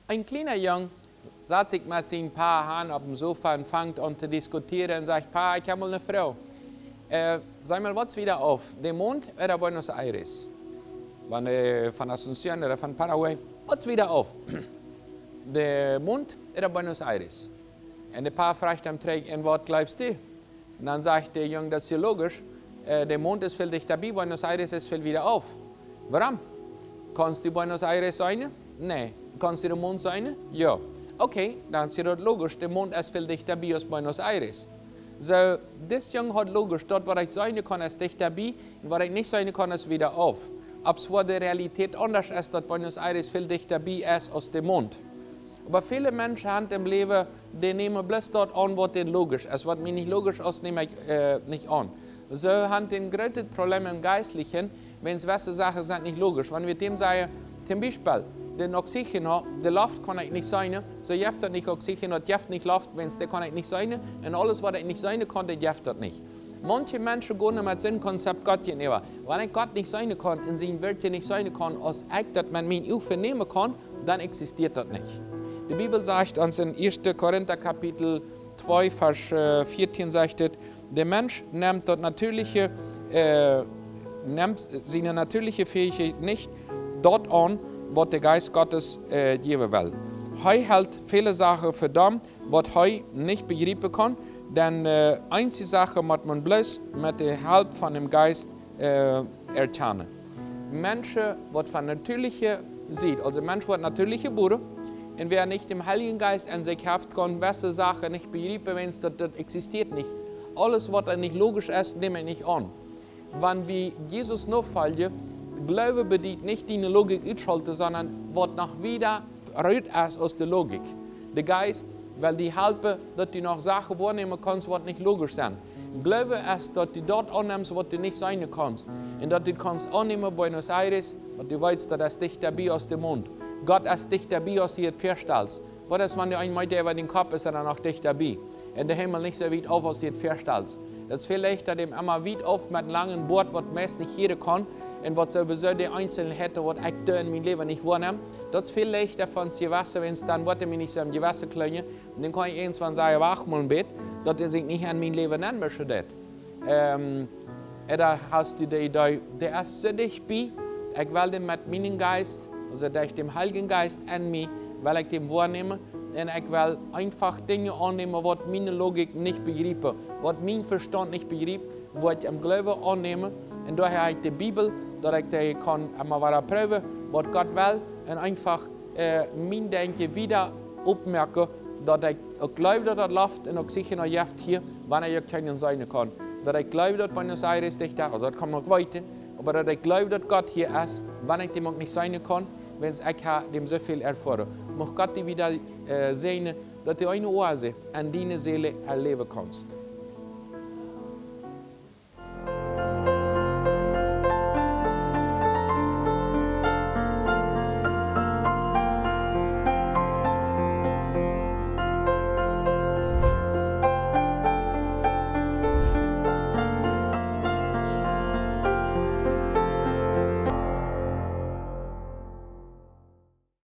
Ein kleiner Junge saß sich mit seinen paar Haaren auf dem Sofa und fängt an zu diskutieren und sagt, Pa, ich habe mal eine Frau. Sag mal, was wieder auf? Der Mond oder Buenos Aires? Von Asunción oder von Paraguay? Was wieder auf? Der Mond oder Buenos Aires? Und der Pa fragt ihm, in was glaubst du? Und dann sagt der Junge, das ist ja logisch. Der Mond ist viel dichter bei, Buenos Aires ist viel wieder auf. Warum? Kannst du Buenos Aires sein? Nein. Kannst du der Mond sein? Ja. Okay, dann ist das logisch. Der Mond ist viel dichter bei als Buenos Aires. So, das Junge hat logisch, dort, wo ich sein kann, ist dichter bei, und wo ich nicht sein kann, ist wieder auf. Ob es vor der Realität anders ist, dass Buenos Aires viel dichter bei ist als der Mond. Aber viele Menschen haben im Leben, die nehmen bloß dort an, was denen logisch ist. Was mir nicht logisch ist, nehme ich nicht an. So haben die größte Problem im Geistlichen, wenn es gewisse Sachen sind nicht logisch. Wenn wir dem sagen, zum Beispiel, den Oxygen, die Luft kann ich nicht sein, so jäft das nicht Oxygen, das jäft nicht Luft, wenn es kann ich nicht sein, und alles, was ich nicht sein kann, das jäft das nicht. Manche Menschen gehen mit so einem Konzept Gott gegenüber. Wenn ich Gott nicht sein kann, in seinen Wörtern nicht sein kann, als ich das mit mir auch vernehmen kann, dann existiert das nicht. Die Bibel sagt uns in 1. Korinther Kapitel 2, Vers 14, sagt es, der Mensch nimmt das natürliche, nimmt seine natürliche Fähigkeit nicht dort an, was der Geist Gottes geben will. Er hält viele Sachen für dumm, was er nicht begreifen kann, denn einzige Sache muss man bloß mit der Hilfe von dem Geist erkennen. Menschen, die von natürliche sieht, also Menschen, die natürliche Bude, und wer nicht dem Heiligen Geist an sich haft kann, gewisse Sachen nicht begreifen, wenn es das existiert nicht. Alles, was nicht logisch ist, nehme ich nicht an. Wenn wir Jesus nachfolgen, Glaube bedient nicht die Logik ausschalten, sondern was noch wieder rührt ist aus der Logik. Der Geist will dir helfen, dass du noch Sachen wahrnehmen kannst, die nicht logisch sind. Glaube ist, dass du dort annimmst, was du nicht sein kannst. Und dass du kannst annehmen Buenos Aires, und du weißt, dass das dichter bei aus dem Mond. Gott ist dichter bei, als du es vorstellst. Was ist, wenn du einmal über den Kopf ist, dann noch dichter bei? Und der Himmel nicht so weit auf, als du es vorstellst. Das ist vielleicht, dass dem immer weit auf mit einem langen Bord, was meist nicht jeder kann, und was sowieso die Einzelnen hätte, was ich da in meinem Leben nicht wahrnehme. Das ist viel leichter von Gewässer, wenn es dann wird mir nicht so im Gewässer klein, und dann kann ich irgendwann sagen, wach mal ein Bett, dass er sich nicht an mein Leben nennen möchte. Da hast du die Idee, der ist so dicht bei, ich will den mit meinem Geist, also durch den Heiligen Geist an mich, weil ich den wahrnehme, und ich will einfach Dinge annehmen, was meine Logik nicht begreife, was mein Verstand nicht begreift, was ich im Glauben annehme. Und daher habe ich die Bibel, dass ich die kann einmal wieder prüfen, was Gott will, und einfach mein Denken wieder aufmerken, dass ich glaube, dass das Luft und Oxygen hilft hier, wenn ich keinen sein kann. Dass ich glaube, dass Buenos Aires nicht da ist, das kann noch weiter, aber dass ich glaube, dass Gott hier ist, wenn ich dem auch nicht sein kann, wenn ich dem so viel erfahre. Mag Gott dir wieder sehen, dass du eine Oase an deiner Seele erleben kannst.